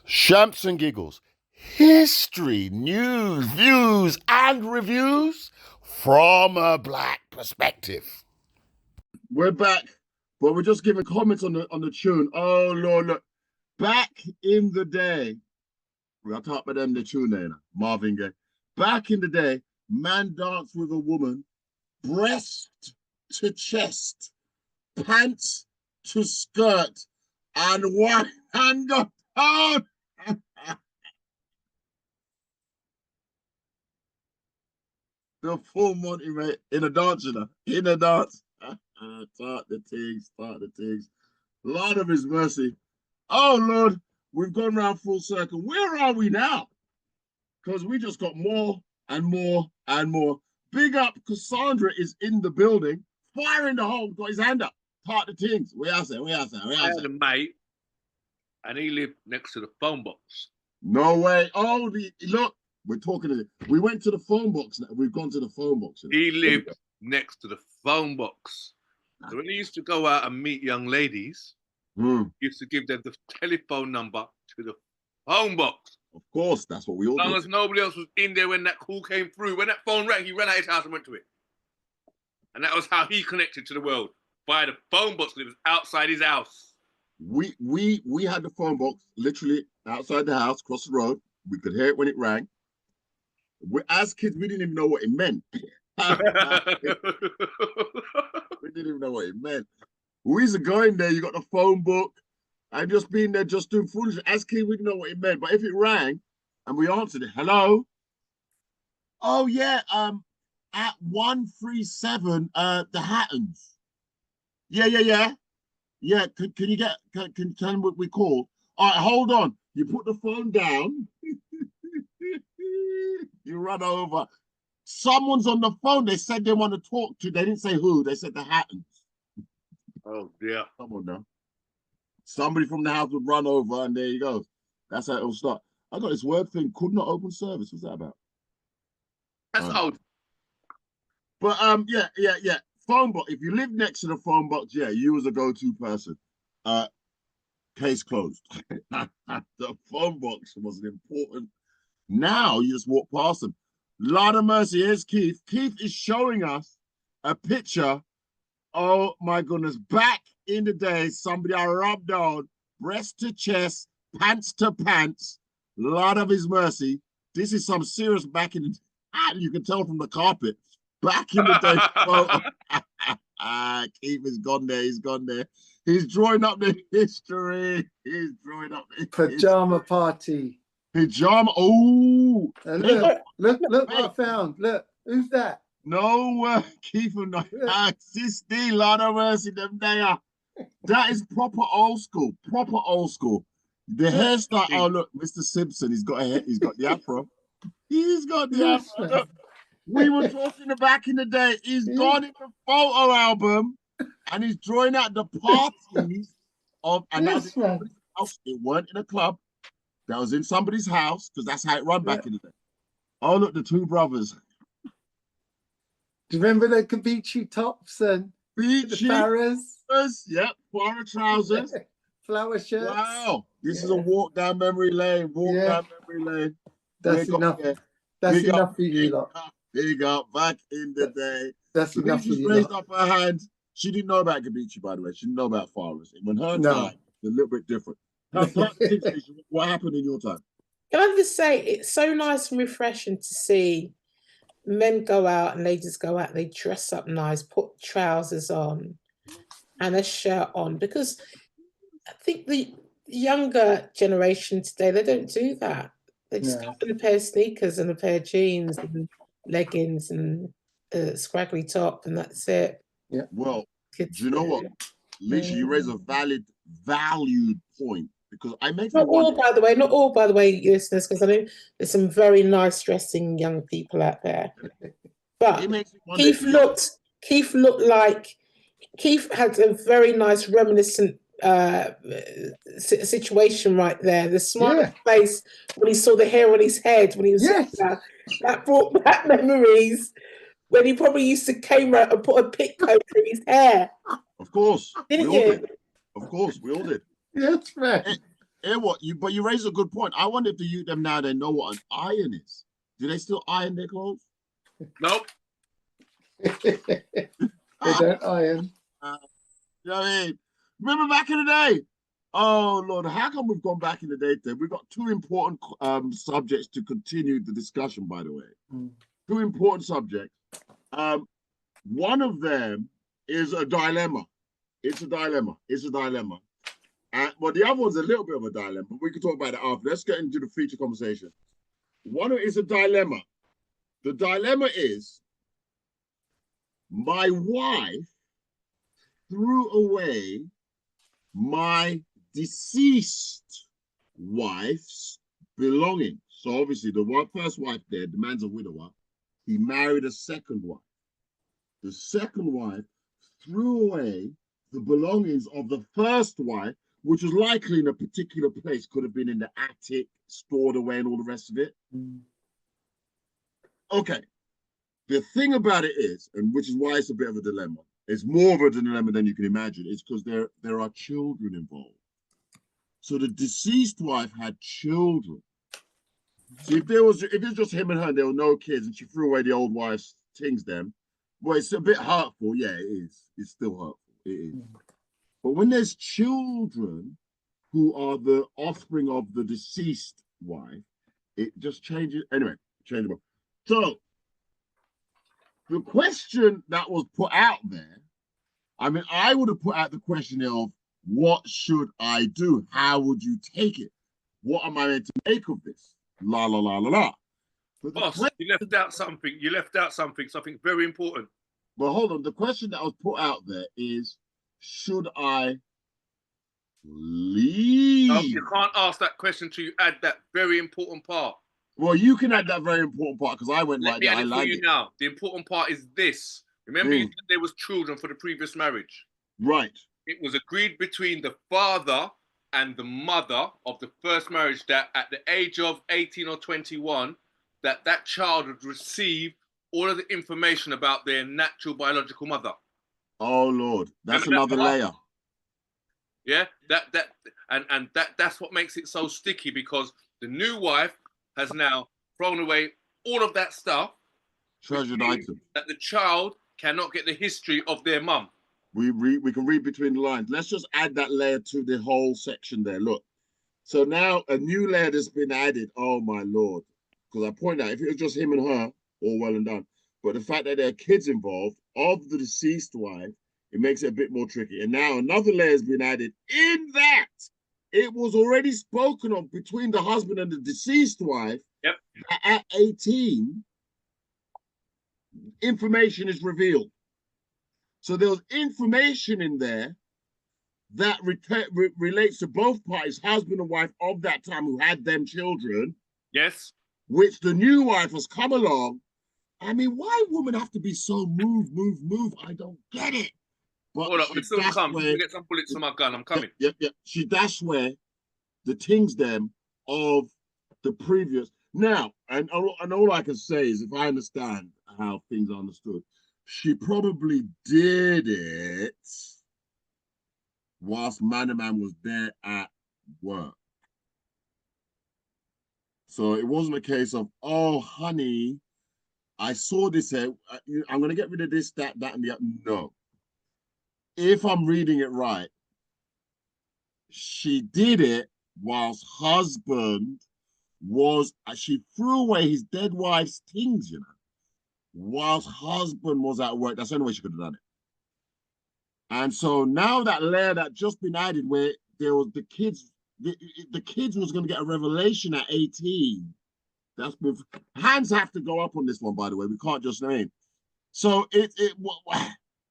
Champs and Giggles. History, news, views, and reviews from a black perspective. We're back, but we're just giving comments on the tune. Oh Lord, look. Back in the day, we got to talk about them the tune there, Marvin Gaye. Back in the day, man danced with a woman, breast to chest, pants to skirt, and one hand up down. The full Monty, mate, in a dance, you know, in a dance. Start the things. Lord of his mercy. Oh, Lord, we've gone round full circle. Where are we now? Because we just got more and more and more. Big up, Cassandra is in the building, firing the hole, got his hand up. Part the things. We are saying. I had a mate, and he lived next to the phone box. No way. Oh, look, we're talking to we went to the phone box now. We've gone to the phone box. He lived next to the phone box. So when he used to go out and meet young ladies, he used to give them the telephone number to the phone box. Of course, that's what we all do. As long as nobody else was in there when that call came through. When that phone rang, he ran out of his house and went to it. And that was how he connected to the world, via the phone box that was outside his house. We had the phone box literally outside the house, across the road. We could hear it when it rang. As kids, we didn't even know what it meant. We didn't even know what it meant. We used to go in there, you got the phone book, and just being there, just doing foolish. As kids, we didn't know what it meant. But if it rang and we answered it, hello? Oh, yeah, at 137, the Hattons. Yeah. Yeah, can you tell them what we called? All right, hold on. You put the phone down. You run over. Someone's on the phone. They said they want to talk to. They didn't say who. They said the Hattons. Oh, yeah. Come on now. Somebody from the house would run over, and there you go. That's how it'll start. I got this word thing, could not open service. What's that about? That's old. But yeah. Phone box. If you live next to the phone box, yeah, you was a go-to person. Case closed. The phone box was important. Now you just walk past them. Lord of mercy, here's Keith. Keith is showing us a picture. Oh my goodness. Back in the day, somebody I rubbed on, breast to chest, pants to pants. Lord of his mercy. This is some serious back in the day. You can tell from the carpet. Back in the day. Keith is gone there. He's gone there. He's drawing up the history. He's drawing up the pajama party. Pajama. Oh, look what I found. Look, who's that? No, Keith and Sister, Lord of mercy, them there. That is proper old school. Proper old school. The hairstyle. Oh, look, Mr. Simpson. He's got the afro. He's got the afro. Look, we were talking back in the day. He's gone in the photo album and he's drawing out the parties of. And that's in somebody's house. It weren't in a club. That was in somebody's house because that's how it run back in the day. Oh, look, the two brothers. Do you remember the Kabichi tops and the Farahs? Yep, Farah trousers. Flower shirts. Wow, this is a walk down memory lane. Down memory lane. That's enough. That's enough for you lot. Big up, back in the day. That's enough for you. Raised up her hand. She didn't know about Kabichi, by the way. She didn't know about Farahs. When her time, it's a little bit different. What happened in your time? Can I just say, it's so nice and refreshing to see men go out and ladies go out, they dress up nice, put trousers on and a shirt on, because I think the younger generation today, they don't do that. They just come in a pair of sneakers and a pair of jeans and leggings and a scraggly top, and that's it. Yeah. Well, do you know what? Lisa, you raise a valued point, because I make not all, by the way, listeners, because I know there's some very nice dressing young people out there. But Keith had a very nice reminiscent situation right there. The smile on his face when he saw the hair on his head when he was that brought back memories when he probably used to came out and put a pit coat through his hair. Of course. Didn't you? Of course, we all did. That's right. But you raise a good point. I wonder if the youth them now they know what an iron is. Do they still iron their clothes? Nope. They don't iron. You know what I mean? Remember back in the day? Oh Lord, how come we've gone back in the day? We've got two important subjects to continue the discussion. By the way, two important subjects. One of them is a dilemma. It's a dilemma. It's a dilemma. Well, the other one's a little bit of a dilemma, but we can talk about it after. Let's get into the feature conversation. One is a dilemma. The dilemma is my wife threw away my deceased wife's belongings. So obviously the first wife dead, the man's a widower. He married a second wife. The second wife threw away the belongings of the first wife, which was likely in a particular place, could have been in the attic, stored away, and all the rest of it. Okay. The thing about it is, and which is why it's a bit of a dilemma, it's more of a dilemma than you can imagine, is because there are children involved. So the deceased wife had children. So if it was just him and her and there were no kids and she threw away the old wife's things then, well, it's a bit hurtful. Yeah, it is. It's still hurtful. It is. But when there's children who are the offspring of the deceased wife, it just changes. Anyway, changeable. So the question that was put out there, I mean, I would have put out the question of what should I do? How would you take it? What am I meant to make of this? La la la la la. Boss, you left out something. You left out something very important. But hold on, the question that was put out there is, should I leave? No, you can't ask that question till you add that very important part. Well, you can add that very important part because I went Let right me there. add I it for like you it. now. The important part is this. Remember, you said there was children for the previous marriage. Right. It was agreed between the father and the mother of the first marriage that at the age of 18 or 21, that child would receive all of the information about their natural biological mother. Oh Lord, that's Remember another layer. Yeah, that's what makes it so sticky, because the new wife has now thrown away all of that stuff. Treasured item. That the child cannot get the history of their mum. We can read between the lines. Let's just add that layer to the whole section there. Look. So now a new layer has been added. Oh my Lord. Because I point out, if it was just him and her, all well and done. But the fact that there are kids involved of the deceased wife, it makes it a bit more tricky. And now another layer has been added in that it was already spoken of between the husband and the deceased wife. Yep. At 18, information is revealed. So there was information in there that relates to both parties, husband and wife of that time who had them children. Yes. Which the new wife has come along. I mean, why women have to be so move? I don't get it. But hold up, it's still come. Where, get some bullets from my gun. I'm coming. Yeah. She dashed where the things them of the previous. Now, and all I can say is, if I understand how things are understood, she probably did it whilst man was there at work. So it wasn't a case of, oh, honey, I saw this here. I'm going to get rid of this, that, and the other. No. If I'm reading it right, she did it whilst husband was, she threw away his dead wife's things, you know, whilst husband was at work. That's the only way she could have done it. And so now that layer that just been added where there was the kids was going to get a revelation at 18. That's with hands have to go up on this one, by the way. We can't just name. So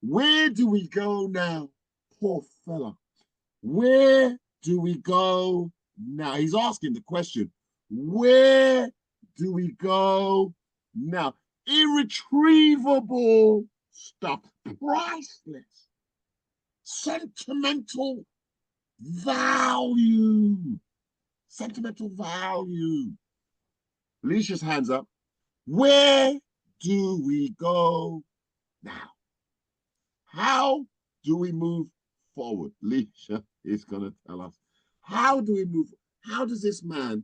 where do we go now? Poor fella. Where do we go now? He's asking the question. Where do we go now? Irretrievable stuff. Priceless. Sentimental value. Sentimental value. Alicia's hands up. Where do we go now? How do we move forward? Alicia is going to tell us How do we move? How does this man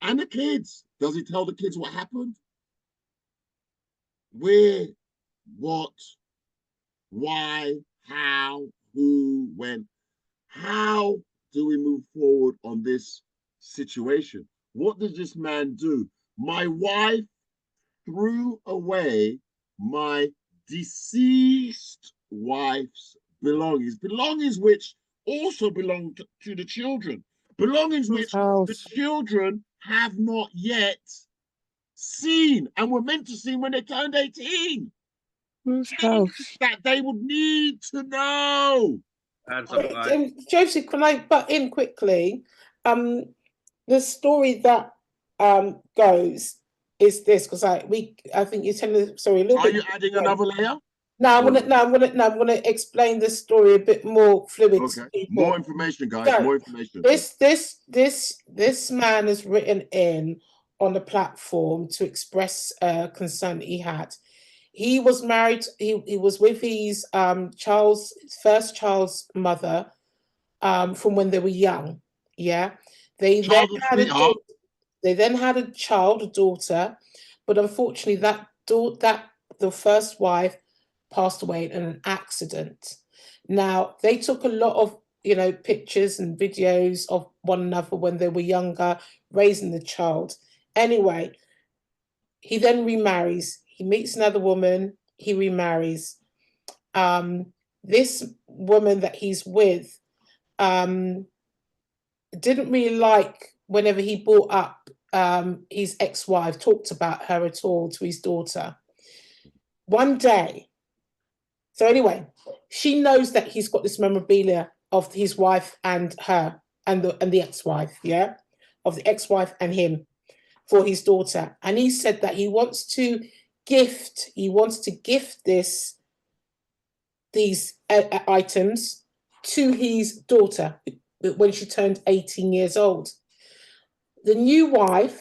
and the kids, does he tell the kids what happened? Where, what, why, how, who, when? How do we move forward on this situation? What does this man do? My wife threw away my deceased wife's belongings which also belong to the children, belongings Whose which the house? children have not yet seen and were meant to see when they turned 18. Whose Things house? that they would need to know. Hands up, guys. Joseph, can I butt in quickly? The story that goes is this, because I think you're telling the story a little Are bit. you adding another layer? No, I'm gonna explain the story a bit more fluid to Okay. people. More information, guys. So, More information. This man has written in on the platform to express concern that he had. He was married. He was with his first child's mother from when they were young. Yeah, they then Childhood had a sweetheart. they then had a child, a daughter, but unfortunately, that the first wife passed away in an accident. Now they took a lot of pictures and videos of one another when they were younger, raising the child. Anyway, he then remarries. He meets another woman. He remarries. This woman that he's with didn't really like whenever he brought up his ex-wife, talked about her at all to his daughter. One day, so anyway, she knows that he's got this memorabilia of his wife and her and the ex-wife, yeah, of the ex-wife and him for his daughter. And he said that he wants to gift these items to his daughter when she turned 18 years old. The new wife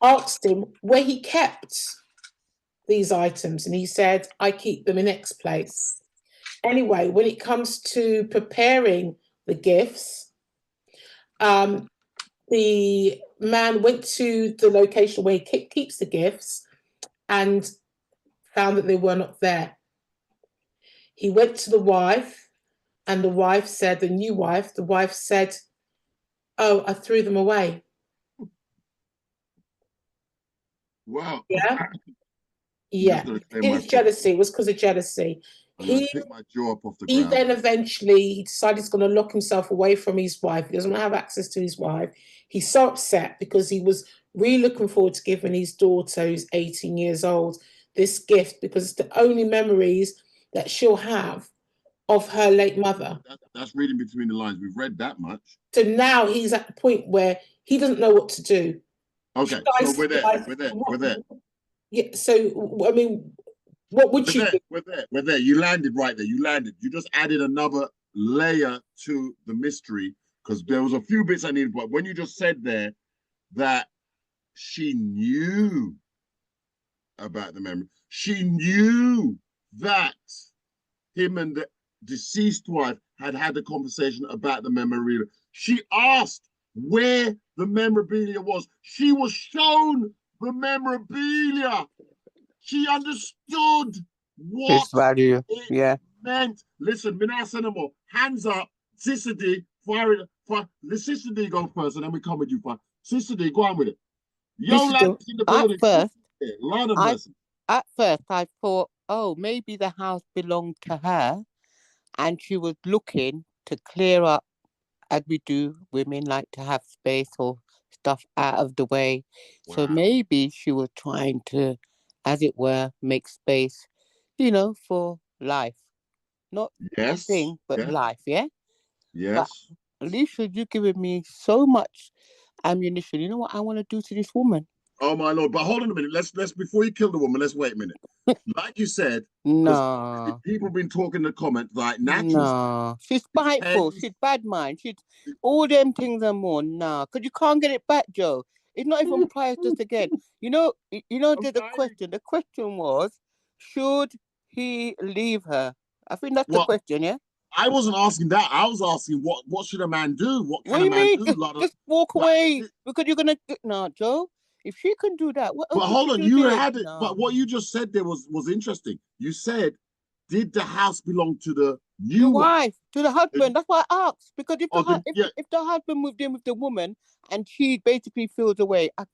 asked him where he kept these items, and he said, I keep them in X place. Anyway, when it comes to preparing the gifts, the man went to the location where he keeps the gifts and found that they were not there. He went to the wife, and the wife said, the wife said, oh, I threw them away. Wow. Yeah. Yeah. It's jealousy. It was because of jealousy. He picked my jaw up off the He ground. then eventually he decided he's going to lock himself away from his wife. He doesn't have access to his wife. He's so upset because he was really looking forward to giving his daughter, who's 18 years old, this gift because it's the only memories that she'll have of her late mother. That's reading between the lines. We've read that much. So now he's at the point where he doesn't know what to do. Okay, so we're there. Yeah, so I mean, what would you do? We're there. You landed right there. You landed. You just added another layer to the mystery because there was a few bits I needed, but when you just said there that she knew about the memory, she knew that him and the deceased wife had a conversation about the memorabilia. She asked where the memorabilia was. She was shown the memorabilia. She understood what Its value. it meant. Listen, Minasanamo, hands up. Sister D, fire it. The Sister D go first, and then we come with you. Sister D, go on with it. Yo, lads in the building. At first, I thought, oh, maybe the house belonged to her, and she was looking to clear up, as we do. Women like to have space or stuff out of the way. Wow. So maybe she was trying to, as it were, make space, for life. Not thing, but life, yeah? Yes. But Alicia, you've given me so much ammunition. You know what I want to do to this woman? Oh my Lord! But hold on a minute. Let's before you kill the woman, let's wait a minute. Like you said, no. People have been talking in the comments like no. She's spiteful. She's bad mind. She's all them things and more. No, because you can't get it back, Joe. It's not even priced just again. The question. The question was, should he leave her? I think that's the question, yeah. I wasn't asking that. I was asking what should a man do? What What can do a you man mean? do? Just walk like, away because you're gonna no, Joe. If she can do that, what else but could hold she on, do you there? had it. No. But what you just said there was interesting. You said, did the house belong to the new The wife? wife, to the husband. That's why I asked. Because if Or the, yeah, if the husband moved in with the woman and she basically feels away, I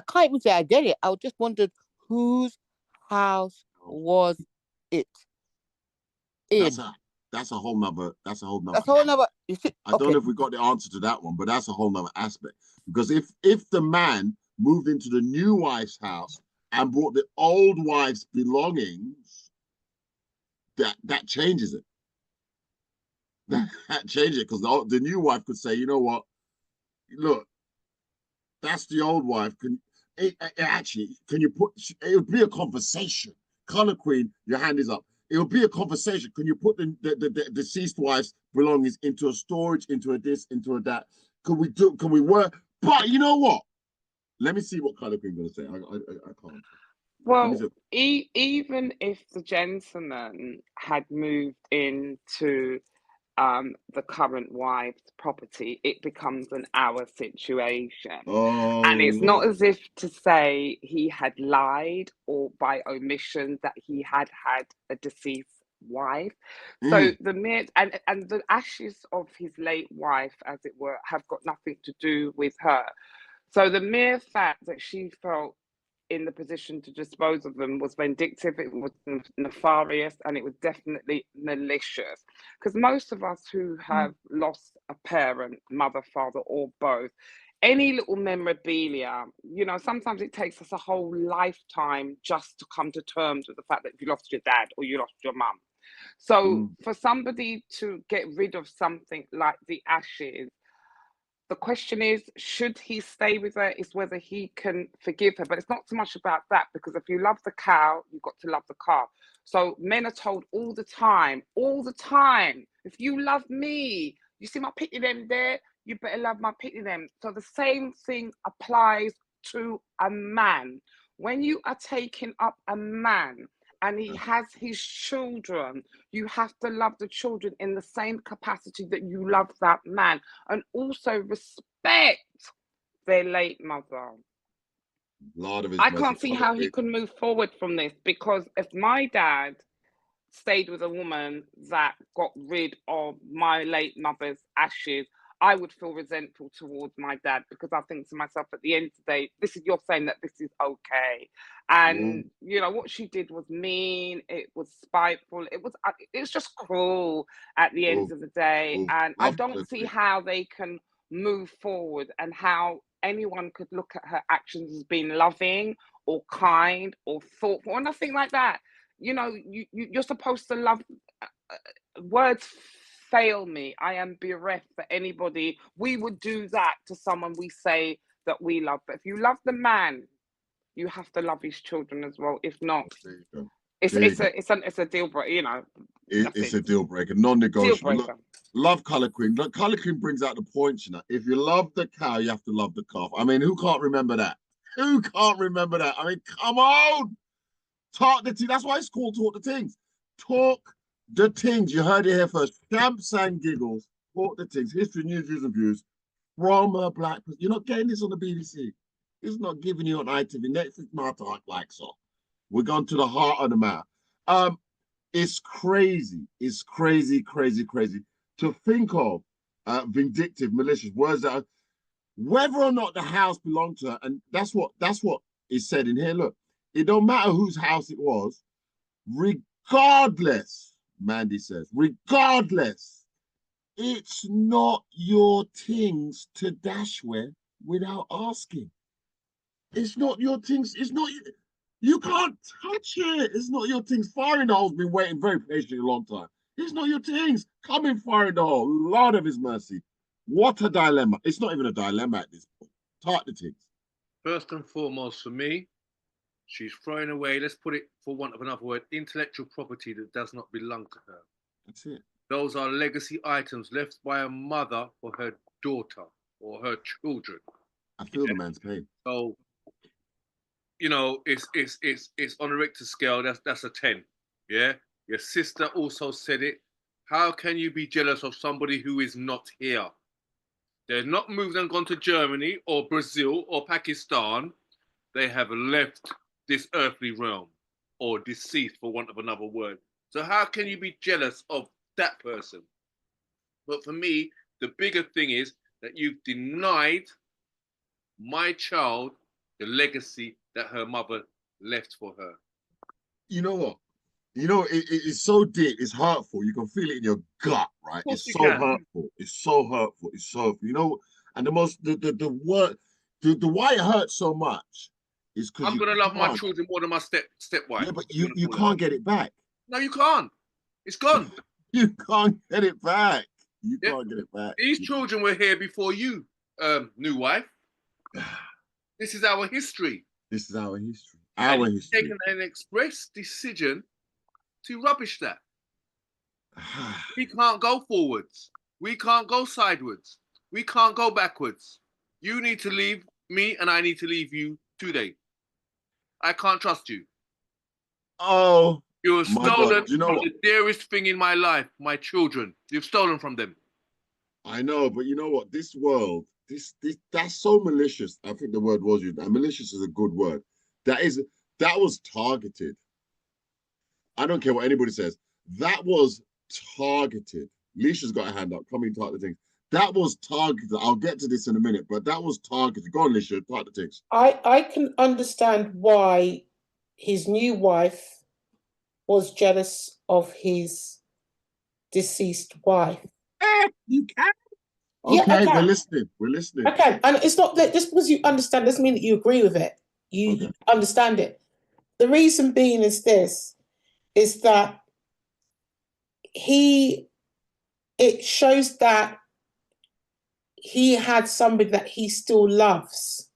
can't even say I get it. I just wondered whose house was it in. that's a whole nother That's a whole nother. You see, I don't know if we got the answer to that one, but that's a whole nother aspect. Because if the man moved into the new wife's house and brought the old wife's belongings, that changes it. That changes it because the new wife could say, you know what, look, that's the old wife. Actually, can you put? It would be a conversation. Color Queen, your hand is up. It would be a conversation. Can you put the deceased wife's belongings into a storage, into a this, into a that? Can we do? Can we work? But you know what? Let me see what Color Queen gonna say. I can't. Well, even if the gentleman had moved into the current wife's property, it becomes an our situation. Oh, and it's Lord. not as if to say he had lied or by omission that he had a deceased wife. So the mere and the ashes of his late wife, as it were, have got nothing to do with her. So the mere fact that she felt in the position to dispose of them was vindictive, it was nefarious, and it was definitely malicious. Because most of us who have lost a parent, mother, father, or both, any little memorabilia, sometimes it takes us a whole lifetime just to come to terms with the fact that you lost your dad or you lost your mum. So for somebody to get rid of something like the ashes, the question is, should he stay with her? Is whether he can forgive her. But it's not so much about that, because if you love the cow, you've got to love the calf. So men are told all the time, if you love me, you see my pitty them there, you better love my pitty them. So the same thing applies to a man. When you are taking up a man and he has his children, you have to love the children in the same capacity that you love that man, and also respect their late mother. I can't see how he could move forward from this, because if my dad stayed with a woman that got rid of my late mother's ashes, I would feel resentful towards my dad, because I think to myself, at the end of the day, you're saying that this is okay. And what she did was mean, it was spiteful, it was just cruel at the end of the day. And I don't see how they can move forward, and how anyone could look at her actions as being loving or kind or thoughtful or nothing like that. You're supposed to love. Words fail me. I am bereft for anybody. We would do that to someone we say that we love. But if you love the man, you have to love his children as well. If not, it's a deal breaker. It's a deal breaker, non-negotiable. Look, love Color Queen. Look, Color Queen brings out the points. If you love the cow, you have to love the calf. I mean, who can't remember that? Who can't remember that? I mean, come on. Talk the thing. That's why it's called Talk the Things. Talk the things. You heard it here first. Champs and Giggles. Talk the things. History, news, views, and views from a black person. You're not getting this on the BBC. It's not giving you on ITV. Netflix, not like so. We're going to the heart of the matter. It's crazy. It's crazy, crazy, crazy to think of vindictive, malicious words that are, whether or not the house belonged to her, and that's what is said in here. Look, it don't matter whose house it was, regardless, Mandy says, regardless, it's not your things to dash with without asking. It's not your things. It's not, you can't touch it. It's not your things. Fire in the hole's been waiting very patiently a long time. It's not your things. Come in, fire in the hole. Lord of his mercy. What a dilemma. It's not even a dilemma at this point. Talk the things. First and foremost, for me, she's throwing away, let's put it for want of another word, intellectual property that does not belong to her. That's it. Those are legacy items left by a mother for her daughter or her children. I feel the man's pain. So, it's on a Richter scale. That's a 10. Yeah. Your sister also said it. How can you be jealous of somebody who is not here? They're not moved and gone to Germany or Brazil or Pakistan. They have left this earthly realm, or deceased for want of another word. So how can you be jealous of that person? But for me, the bigger thing is that you've denied my child the legacy that her mother left for her. You know what? You know, it's so deep, it's hurtful. You can feel it in your gut, right? It's so hurtful. It's so hurtful. It's so hurtful. You know, and the why it hurts so much is because I'm gonna love my children more than my stepwife. Yeah, but you can't get it back. No, you can't. It's gone. You can't get it back. You can't get it back. These children were here before you, new wife. This is our history. This is our history. Our history. Taken an express decision to rubbish that. We can't go forwards. We can't go sideways. We can't go backwards. You need to leave me and I need to leave you today. I can't trust you. Oh, you've stolen from the dearest thing in my life, my children. You've stolen from them. I know, but you know what? This world, that's so malicious. I think the word was used. And malicious is a good word. That was targeted. I don't care what anybody says. That was targeted. Leisha's got a hand up. Come in, talk the things. That was targeted. I'll get to this in a minute, but that was targeted. Go on, Leisha, talk the things. I can understand why his new wife was jealous of his deceased wife. You can. Okay, yeah, we're listening. We're listening. Okay, and it's not that just because you understand doesn't mean that you agree with it. You understand it. The reason being is that it shows that he had somebody that he still loves.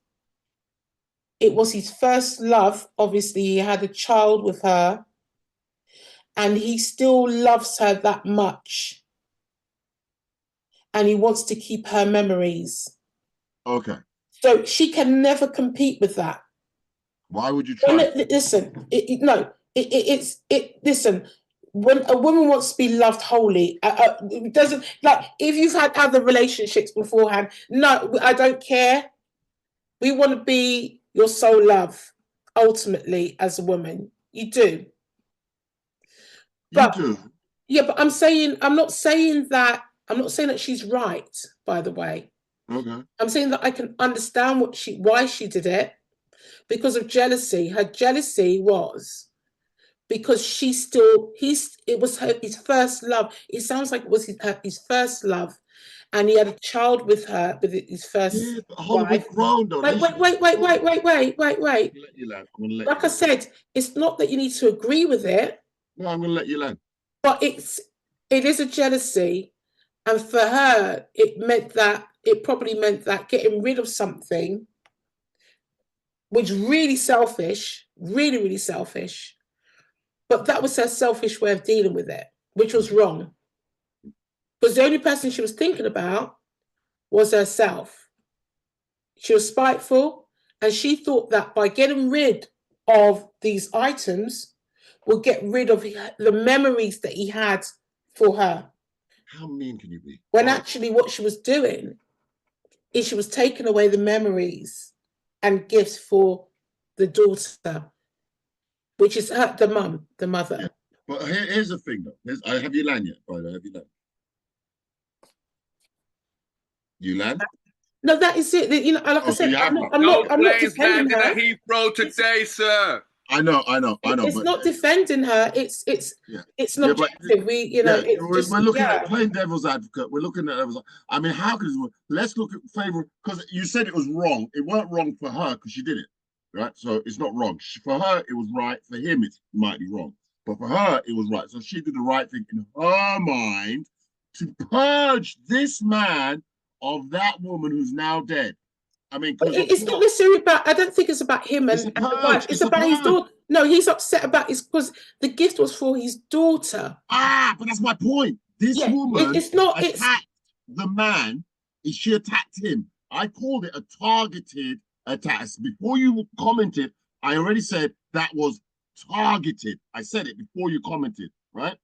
It was his first love. Obviously, he had a child with her, and he still loves her that much. And he wants to keep her memories. Okay. So she can never compete with that. Why would you try? Listen, listen. When a woman wants to be loved wholly, it doesn't, like, if you've had other relationships beforehand, no, I don't care. We want to be your soul love, ultimately, as a woman. You do. But, you do. Yeah, but I'm not saying that she's right, by the way. Okay. I'm saying that I can understand why she did it, because of jealousy. Her jealousy was because it was his first love. It sounds like it was his first love, and he had a child with her, with his first wife. Wait. Like I said, it's not that you need to agree with it. No, I'm going to let you land. But it is a jealousy, and for her, it probably meant that getting rid of something, which is really selfish, really, really selfish. But that was her selfish way of dealing with it, which was wrong. Because the only person she was thinking about was herself. She was spiteful, and she thought that by getting rid of these items would get rid of the memories that he had for her. How mean can you be? When actually what she was doing is she was taking away the memories and gifts for the daughter, which is the mother. Yeah. But here's the thing, though. Have you landed yet, by the way? Have you landed? You land? No, that is it. You know, like I said, I'm not defending her. Heathrow today, sir. I know. It's not defending her. It's not objective. We're looking at playing devil's advocate. We're looking at I mean, how could it? Let's look at favor, because you said it was wrong. It weren't wrong for her because she did it, right? So it's not wrong. For her, it was right. For him, it might be wrong, but for her, it was right. So she did the right thing in her mind to purge this man of that woman who's now dead. I mean, it's not necessarily about. I don't think it's about him and the wife. It's about his daughter. No, he's upset about it because the gift was for his daughter. But that's my point. This woman attacked the man. She attacked him. I called it a targeted attack. Before you commented, I already said that was targeted. I said it before you commented, right?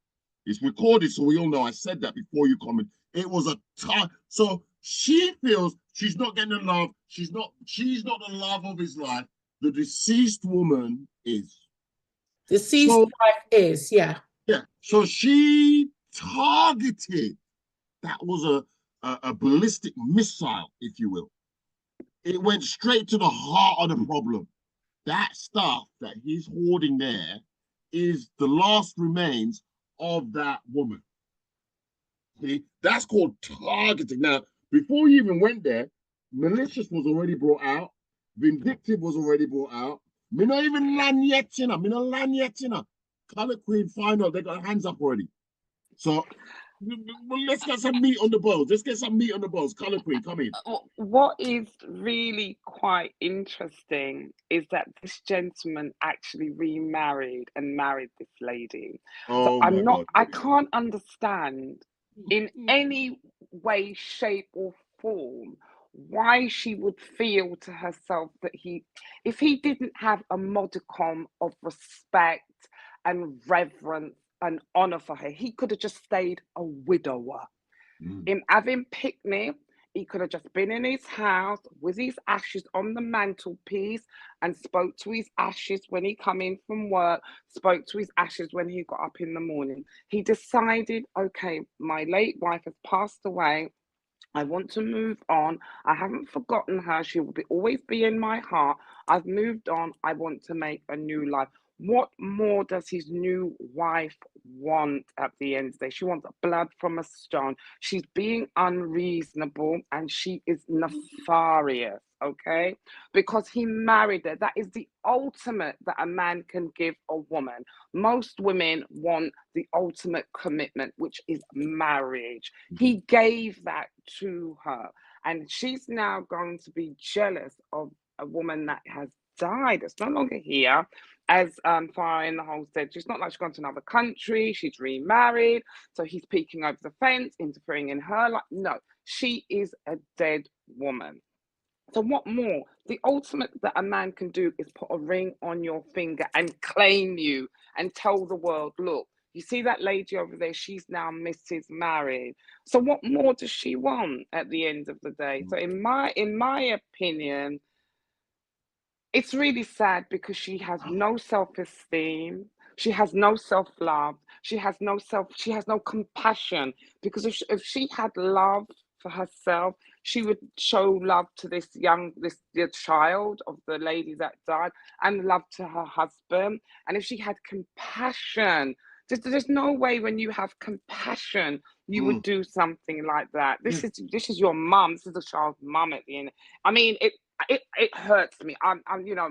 It's recorded, so we all know I said that before you comment. It was a time. So she feels she's not getting the love. She's not the love of his life. The deceased woman is. Deceased So, wife is, yeah. yeah. So she targeted. That was a ballistic missile, if you will. It went straight to the heart of the problem. That stuff that he's hoarding there is the last remains of that woman. See, that's called targeting. Now, before you even went there, malicious was already brought out, vindictive was already brought out. Me not even land yet, you know. Me not land yet, you know. Color Queen final, they got hands up already. So let's get some meat on the bones. Let's get some meat on the bones. Color Queen, come in. What is really quite interesting is that this gentleman actually remarried and married this lady. So Oh my God. I can't understand in any way, shape, or form why she would feel to herself that if he didn't have a modicum of respect and reverence and honor for her, he could have just stayed a widower. Him having picnic, he could have just been in his house with his ashes on the mantelpiece and spoke to his ashes when he come in from work, spoke to his ashes when he got up in the morning. He decided, okay, my late wife has passed away. I want to move on. I haven't forgotten her. She will always be in my heart. I've moved on. I want to make a new life. What more does his new wife want at the end of the day? She wants blood from a stone. She's being unreasonable and she is nefarious, okay? Because he married her. That is the ultimate that a man can give a woman. Most women want the ultimate commitment, which is marriage. He gave that to her. And she's now going to be jealous of a woman that has died. It's no longer here. As Farah in the hole said, she's not like she's gone to another country, she's remarried, so he's peeking over the fence, interfering in her life. No, she is a dead woman. So what more? The ultimate that a man can do is put a ring on your finger and claim you and tell the world, look, you see that lady over there, she's now Mrs. Married. So what more does she want at the end of the day? So in my opinion, it's really sad because she has no self-esteem, she has no self-love, she has no compassion. Because if she had love for herself, she would show love to this child of the lady that died, and love to her husband. And if she had compassion, there's no way when you have compassion you would do something like that. This is your mum. This is the child's mum at the end. I mean, it hurts me. I'm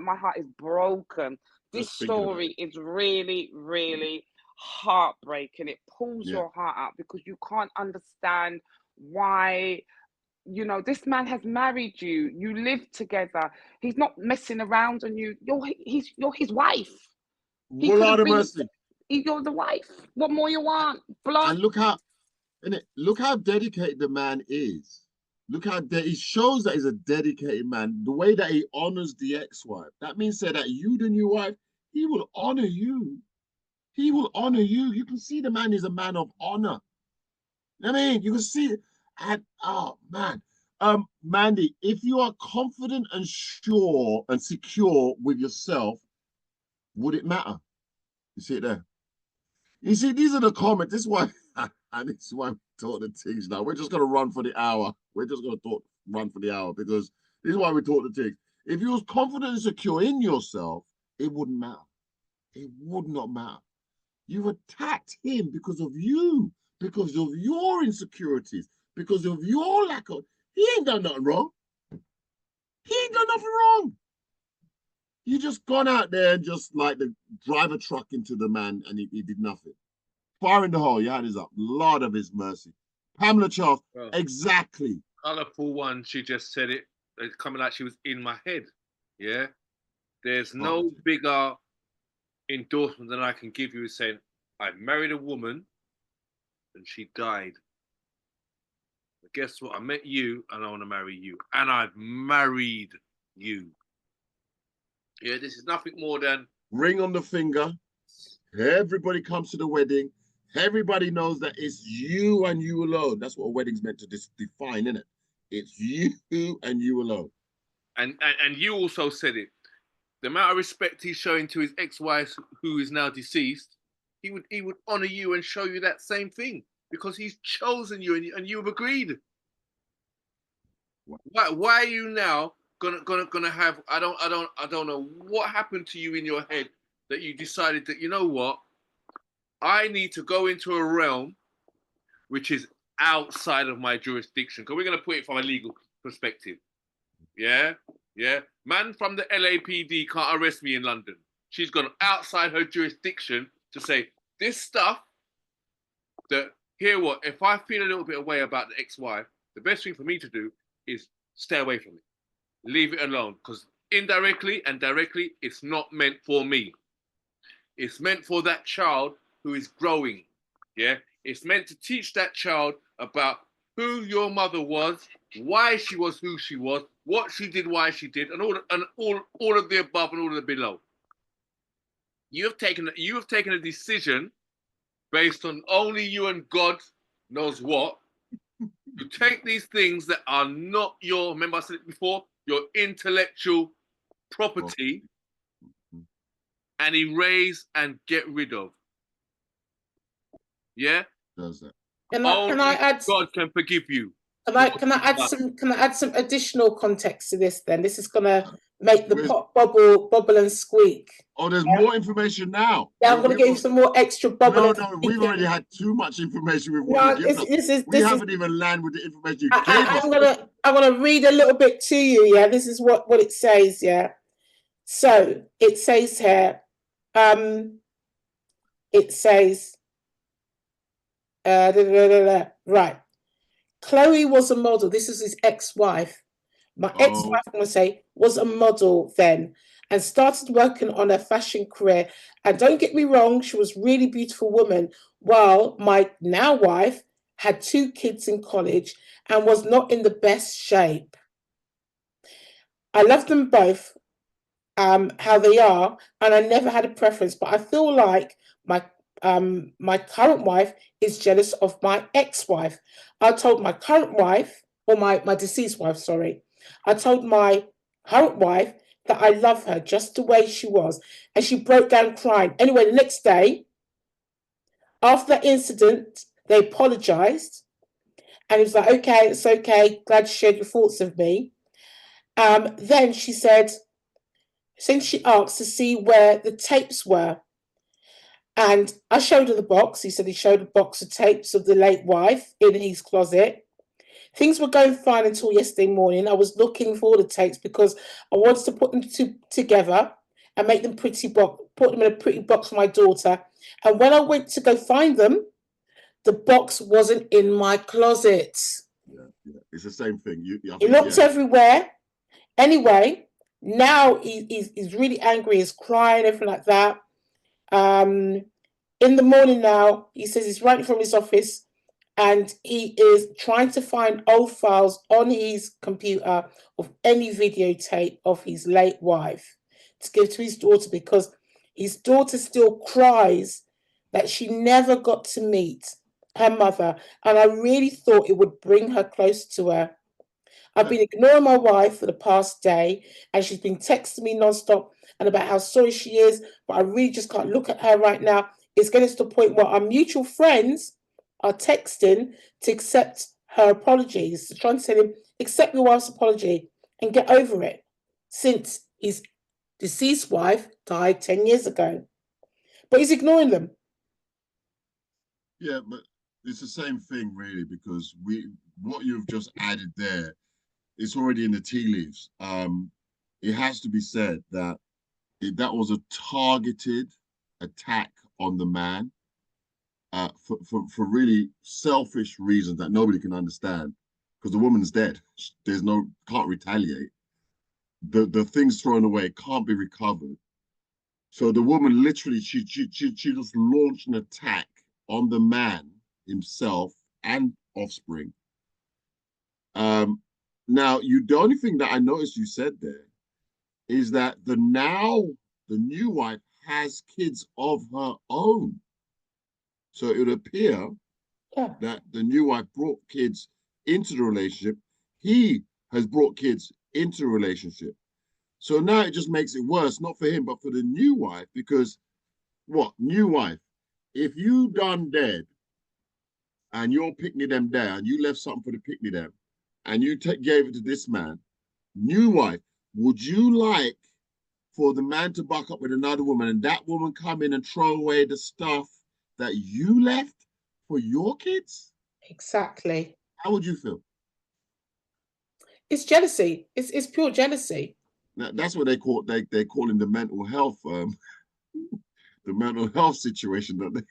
my heart is broken. This story is really, really heartbreaking. It pulls your heart out because you can't understand why. This man has married you. You live together. He's not messing around on you. You're his wife. He could have been. You're the wife. What more you want? Blood. And look how dedicated the man is. Look how he shows that he's a dedicated man. The way that he honors the ex-wife. That means that you, the new wife, he will honor you. He will honor you. You can see the man is a man of honor. I mean, you can see it. And oh man, Mandy, if you are confident and sure and secure with yourself, would it matter? You see it there. You see, these are the comments. This is why, and this is why we talk the things now. We're just gonna run for the hour. We're just gonna run for the hour because this is why we talk the things. If you was confident and secure in yourself, it wouldn't matter. It would not matter. You've attacked him because of you, because of your insecurities, because of your lack of. He ain't done nothing wrong. He ain't done nothing wrong. You just gone out there and just like the drive a truck into the man and he did nothing. Fire in the hole, you had his up. Lord of his mercy. Pamela Charles, exactly. Colourful one, she just said it. It's coming like she was in my head. Yeah. There's no bigger endorsement than I can give you is saying, I married a woman and she died. But guess what? I met you and I want to marry you. And I've married you. Yeah, this is nothing more than ring on the finger. Everybody comes to the wedding. Everybody knows that it's you and you alone. That's what a wedding's meant to define, isn't it? It's you and you alone. And you also said it. The amount of respect he's showing to his ex-wife, who is now deceased, he would honor you and show you that same thing because he's chosen you and you have agreed. Why are you now gonna have? I don't know what happened to you in your head that you decided that, you know what, I need to go into a realm which is outside of my jurisdiction, because we're gonna put it from a legal perspective. Yeah. Man from the LAPD can't arrest me in London. She's gone outside her jurisdiction to say this stuff. That here, what if I feel a little bit away about the ex-wife? The best thing for me to do is stay away from it, leave it alone, because indirectly and directly, it's not meant for me. It's meant for that child who is growing. Yeah, it's meant to teach that child about who your mother was, why she was who she was, what she did, why she did, and all of the above and all of the below. You have taken a decision based on only you and God knows what. You take these things that are not your, remember I said it before, your intellectual property, and erase and get rid of. Yeah? Does that? Can I add? God can forgive you. Can I add some additional context to this then? This is gonna make the pot bubble and squeak. Oh, there's more information now. Yeah, I'm gonna give you some more extra bubble. No, we've already had too much information with what you We haven't even landed with the information you gave us. I'm gonna read a little bit to you. Yeah, this is what it says. Yeah, so it says here. It says, right. Chloe was a model. This is his ex-wife. My ex-wife, I'm going to say, was a model then and started working on her fashion career. And don't get me wrong, she was a really beautiful woman, while my now wife had 2 kids in college and was not in the best shape. I love them both, how they are, and I never had a preference, but I feel like my current wife is jealous of my ex-wife. I told my current wife, or my deceased wife, sorry. I told my current wife that I love her just the way she was, and she broke down crying. Anyway, the next day, after that incident, they apologized, and it was like, okay, it's okay, glad you shared your thoughts with me. Then she said, since she asked to see where the tapes were, and I showed her the box. He said he showed a box of tapes of the late wife in his closet. Things were going fine until yesterday morning. I was looking for the tapes because I wanted to put them together and make them put them in a pretty box for my daughter. And when I went to go find them, the box wasn't in my closet. Yeah. It's the same thing. He looked everywhere. Anyway, now he's really angry. He's crying, everything like that. In the morning now, he says he's writing from his office and he is trying to find old files on his computer of any videotape of his late wife to give to his daughter, because his daughter still cries that she never got to meet her mother, and I really thought it would bring her closer to her. I've been ignoring my wife for the past day, and she's been texting me nonstop and about how sorry she is, but I really just can't look at her right now. It's getting to the point where our mutual friends are texting to accept her apologies, trying to tell him, accept your wife's apology and get over it, since his deceased wife died 10 years ago. But he's ignoring them. Yeah, but it's the same thing, really, because what you've just added there, it's already in the tea leaves. It has to be said that that was a targeted attack on the man for really selfish reasons that nobody can understand, because the woman's dead. Can't retaliate. The things thrown away can't be recovered. So the woman literally, she just launched an attack on the man himself and offspring. Now, the only thing that I noticed you said there is that the new wife has kids of her own. So it would appear Yeah. that the new wife brought kids into the relationship. He has brought kids into the relationship. So now it just makes it worse, not for him, but for the new wife, because what? New wife, if you done dead and you're picking them there and you left something for the picnic them and you gave it to this man, new wife, would you like for the man to buck up with another woman and that woman come in and throw away the stuff that you left for your kids? Exactly. How would you feel? It's jealousy. It's pure jealousy. Now, that's what they call in the mental health the mental health situation that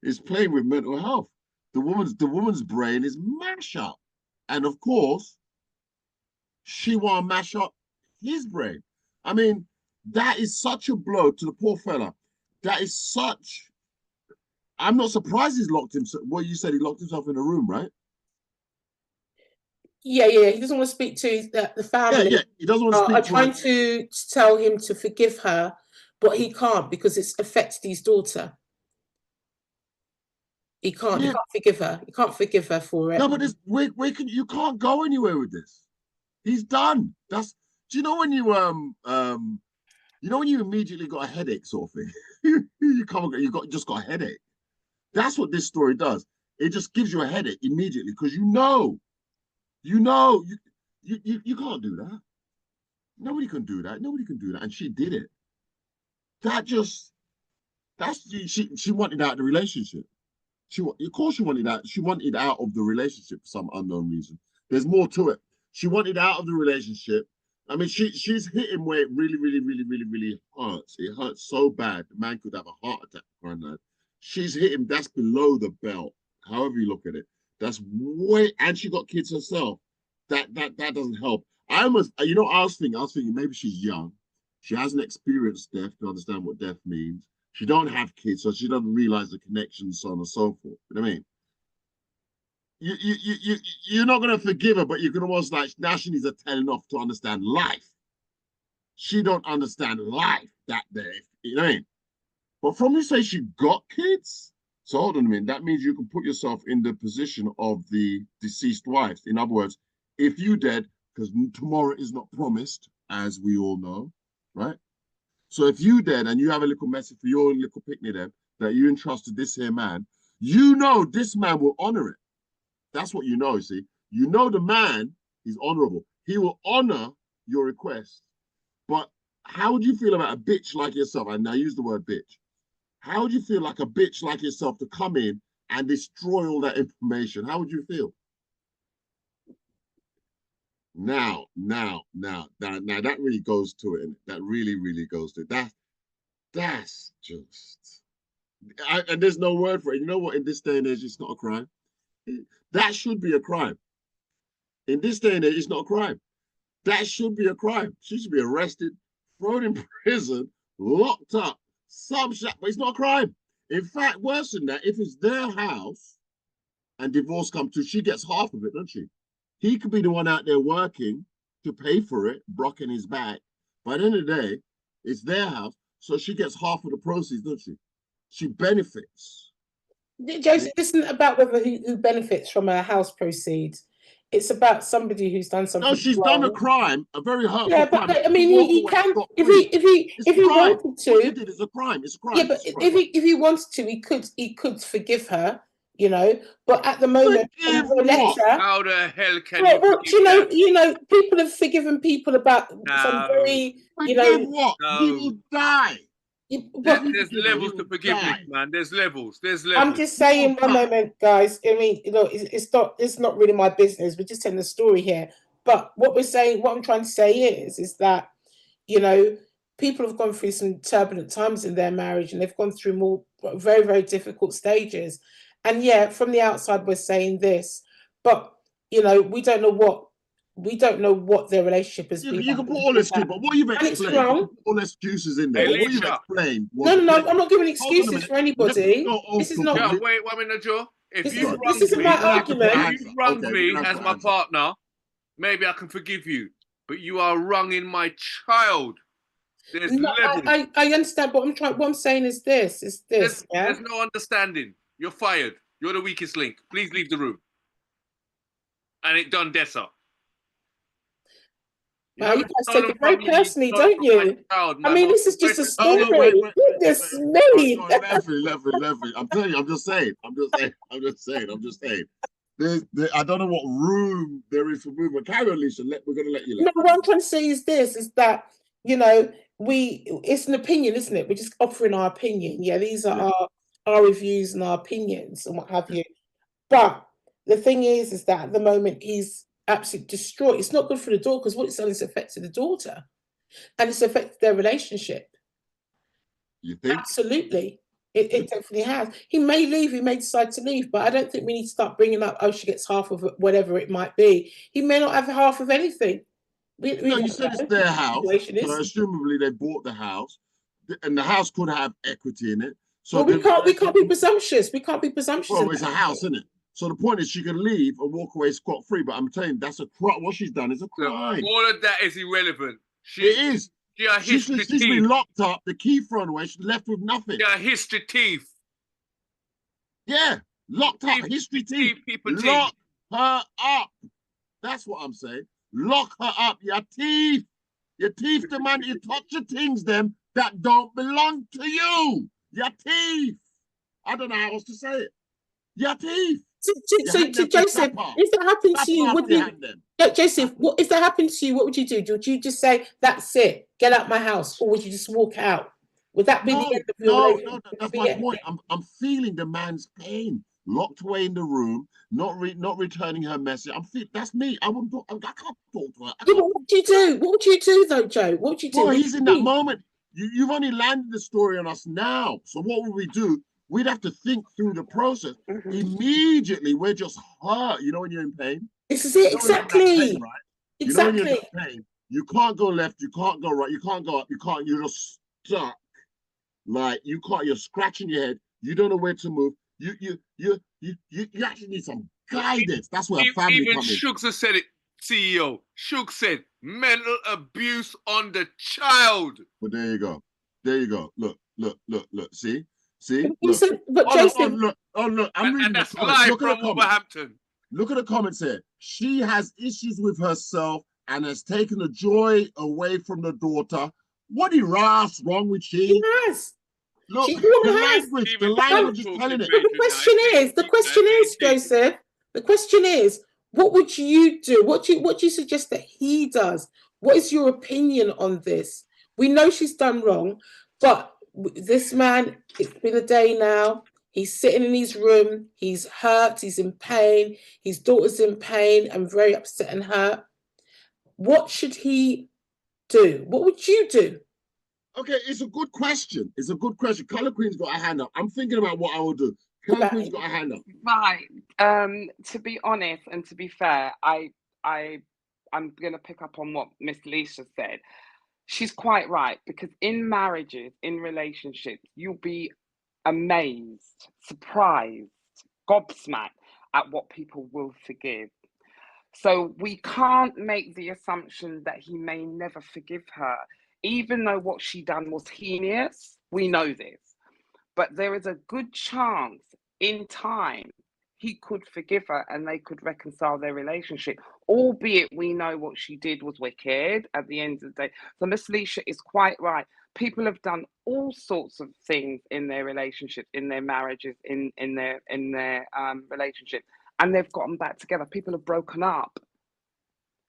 is playing with mental health. The woman's brain is mash up, and of course, she want to mash up his brain. I mean, that is such a blow to the poor fella. That is such. I'm not surprised he's locked himself. Well, you said he locked himself in a room, right? Yeah. He doesn't want to speak to the family. Yeah. He doesn't want to speak are to trying her. to tell him to forgive her, but he can't because it's affected his daughter. He can't. Yeah. He can't forgive her. He can't forgive her for it. No, but you can't go anywhere with this. He's done. Do you know when you when you immediately got a headache sort of thing? just got a headache. That's what this story does. It just gives you a headache immediately because you can't do that. Nobody can do that. Nobody can do that. And she did it. She wanted out of the relationship. Of course she wanted out. She wanted out of the relationship for some unknown reason. There's more to it. She wanted out of the relationship. I mean, she's hit him where it really, really, really, really, really hurts. It hurts so bad. The man could have a heart attack, granddad. She's hit him. That's below the belt. However you look at it, that's way. And she got kids herself. That doesn't help. I was thinking maybe she's young. She hasn't experienced death to understand what death means. She don't have kids, so she doesn't realize the connection, so on and so forth. You know what I mean? You're not going to forgive her, but you can almost now she needs a telling off to understand life. She don't understand life that day. You know what I mean? But from you say she got kids, so hold on a minute. That means you can put yourself in the position of the deceased wife. In other words, if you dead, because tomorrow is not promised, as we all know, right? So if you dead and you have a little message for your little picnic there that you entrusted this here man, you know this man will honor it. That's what you know, see. You know the man is honorable. He will honor your request. But how would you feel about a bitch like yourself? And I use the word bitch. How would you feel like a bitch like yourself to come in and destroy all that information? How would you feel? Now, that really goes to it. That really, really goes to it. That's just... and there's no word for it. You know what? In this day and age, it's not a crime. That should be a crime. In this day and age, it's not a crime. That should be a crime. She should be arrested, thrown in prison, locked up, but it's not a crime. In fact, worse than that, if it's their house and divorce comes to, she gets half of it, doesn't she? He could be the one out there working to pay for it, brocking his back. By the end of the day, it's their house, so she gets half of the proceeds, doesn't she? She benefits. Joseph, it isn't about who benefits from a house proceeds. It's about somebody who's done something. No, she's done a crime, a very hurtful crime. Yeah, but I mean, he can if he wanted to. What he did is a crime. It's a crime. Yeah, but if he wanted to, he could forgive her. You know, but at the moment, how the hell can you know, people have forgiven people about some very, what? He will die. There's levels to forgiveness, man. There's levels. I'm just saying, one moment, guys. I mean, it's not really my business. We're just telling the story here. But what I'm trying to say is that, you know, people have gone through some turbulent times in their marriage, and they've gone through more very, very difficult stages. And yeah, from the outside, we're saying this, but you know, we don't know what their relationship has been. You can put all excuses, but what you've explained, all excuses in there. What you've explained. No, I'm not giving excuses for anybody. This is not. Yeah, wait 1 minute, Joe. This isn't my argument. If you wronged me as my partner, maybe I can forgive you. But you are wronging my child. There's No, levels. I understand, but what I'm saying is this, yeah? There's no understanding. You're fired. You're the weakest link. Please leave the room. And it done Dessa. Wow, you guys take it very personally, don't you? I mean, this is just a Oh, story. no, wait. Goodness Oh, me. no, Leffy. I'm telling you, I'm just saying. I don't know what room there is for movement. Carry on, Lisa. We're going to let you No, what I'm trying to say is this, is that, you know, it's an opinion, isn't it? We're just offering our opinion. Yeah, these are our reviews and our opinions and what have you. But the thing is that at the moment he's absolutely destroyed. It's not good for the daughter, because what it's done is affected the daughter, and it's affected their relationship. You think? Absolutely. It definitely has. He may leave, he may decide to leave, but I don't think we need to start bringing up, oh, she gets half of it, whatever it might be. He may not have half of anything. No, you said it's their house, so assumably they bought the house, and the house could have equity in it. So well, we can't be presumptuous. We can't be presumptuous. Well, it's a house, isn't it? So the point is, she can leave and walk away scot-free. But I'm telling you, that's a crime. What she's done is a crime. All of that is irrelevant. It is. She's been locked up. The key thrown away. She's left with nothing. Yeah, history teeth. Yeah, locked up. History teeth. Lock her up. That's what I'm saying. Lock her up. Your teeth. Your teeth demand you touch the things them that don't belong to you. Your teeth. I don't know how else to say it. Your teeth. So Joseph, if that happened to you, would you? Joseph, if that happened to you, what would you do? Would you just say, "That's it, get out my house," or would you just walk out? Would that be the end of your relationship? No, that's my point. I'm feeling the man's pain, locked away in the room, not returning her message. That's me. I can't talk to her. Yeah, but what would you do? What would you do though, Joe? What would you do? Well, he's in that moment. You've only landed the story on us now. So what would we do? We'd have to think through the process. Immediately, we're just hurt. You know when you're in pain? Exactly. Pain, right? Exactly. You know when you're in pain, you can't go left, you can't go right, you can't go up, you're just stuck. Like you're scratching your head, you don't know where to move. You actually need some guidance. That's where a family comes in. Even Shugs has said it, CEO. Shug said mental abuse on the child. But there you go. Look. See? Look. But Joseph, look. I'm reading that's live from Wolverhampton. Look at the comments here. She has issues with herself and has taken the joy away from the daughter. What is wrong with she? She has. Look, the language is telling it. The question is, Joseph. The question is, what would you do? What do you suggest that he does? What is your opinion on this? We know she's done wrong, but this man, it's been a day now. He's sitting in his room. He's hurt. He's in pain. His daughter's in pain and very upset and hurt. What should he do? What would you do? Okay, it's a good question. Color Queen's got a hand up. I'm thinking about what I will do. Color Queen's got a hand up. Right. To be honest and to be fair, I'm going to pick up on what Miss Lisa said. She's quite right, because in marriages, in relationships, you'll be amazed, surprised, gobsmacked at what people will forgive. So we can't make the assumption that he may never forgive her, even though what she done was heinous. We know this, but there is a good chance in time he could forgive her and they could reconcile their relationship, albeit we know what she did was wicked at the end of the day. So Miss Leisha is quite right. People have done all sorts of things in their relationships, in their marriages, in their relationship, and they've gotten back together. People have broken up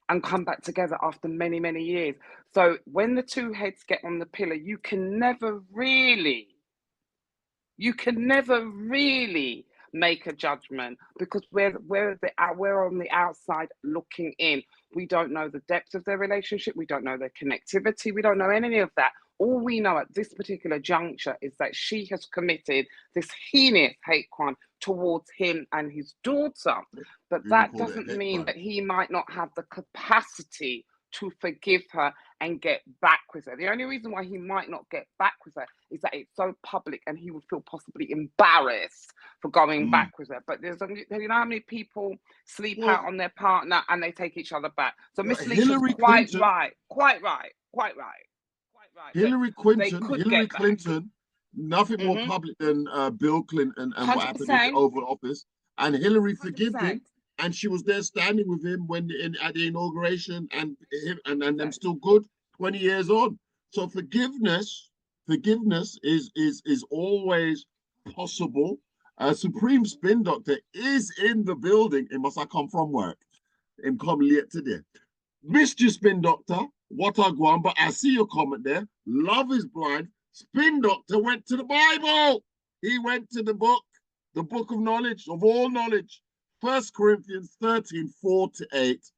and come back together after many, many years. So when the two heads get on the pillow, you can never really make a judgment, because we're on the outside looking in. We don't know the depth of their relationship. We don't know their connectivity. We don't know any of that. All we know at this particular juncture is that she has committed this heinous hate crime towards him and his daughter. But that doesn't mean that he might not have the capacity to forgive her and get back with her. The only reason why he might not get back with her is that it's so public and he would feel possibly embarrassed for going back with her. But you know how many people sleep out on their partner and they take each other back? So Miss Lisa's quite right. Right. Hillary could get back. Clinton, nothing more Mhm. public than Bill Clinton and what happened in the 100%. Oval Office. And Hillary forgave him, 100%. and she was there standing with him at the inauguration, and them Exactly. still good 20 years on. So forgiveness is always possible. Supreme Spin Doctor is in the building. It must have come from work. Him come late today. Missed you, Spin Doctor. What I go on, but I see your comment there. Love is blind. Spin Doctor went to the Bible. He went to the book of knowledge, of all knowledge. 1 Corinthians 13, 4-8.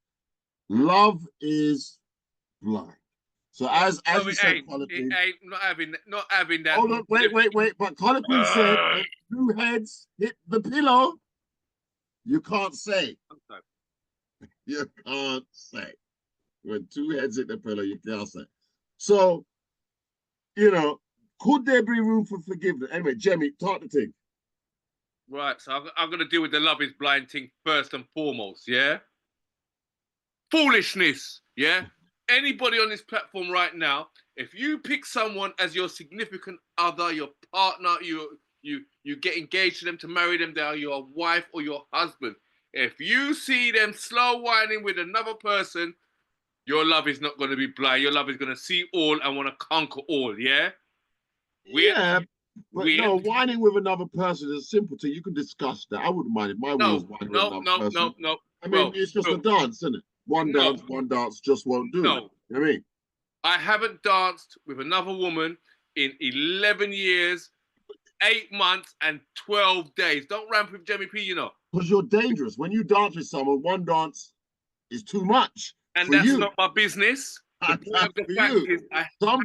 Love is blind. So as you said, Colin, not having that. Hold on, wait. But Colin said, if two heads hit the pillow, you can't say. You can't say. When two heads hit the pillow, you can't say. So, could there be room for forgiveness? Anyway, Jemmy, talk the thing. Right, so I'm going to deal with the love is blind thing first and foremost, yeah? Foolishness, yeah? Anybody on this platform right now, if you pick someone as your significant other, your partner, you get engaged to them to marry them, they are your wife or your husband. If you see them slow whining with another person, your love is not going to be blind. Your love is going to see all and want to conquer all, yeah? No, whining with another person is simple thing. You can discuss that. I wouldn't mind if my will was whining with another person. No. I mean, it's just a dance, isn't it? One dance just won't do. No. You know what I mean? I haven't danced with another woman in 11 years, 8 months, and 12 days. Don't ramp with Jemmy P, Because you're dangerous. When you dance with someone, one dance is too much. And that's not my business. Some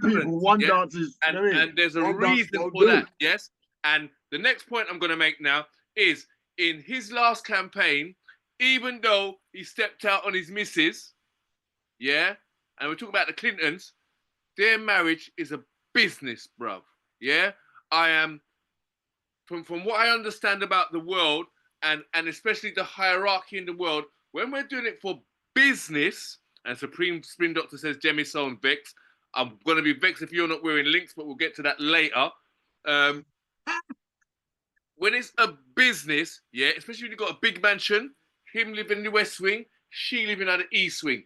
people, one dance is... And there's a reason for that, yes? And the next point I'm going to make now is, in his last campaign, even though he stepped out on his missus, yeah, and we're talking about the Clintons, their marriage is a business, bruv, yeah? I am, from what I understand about the world, and especially the hierarchy in the world, when we're doing it for business, and Supreme Spin Doctor says Jemmy's so vexed, I'm going to be vexed if you're not wearing links, but we'll get to that later. When it's a business, yeah, especially when you've got a big mansion, him living in the West Wing, she living at the East Wing.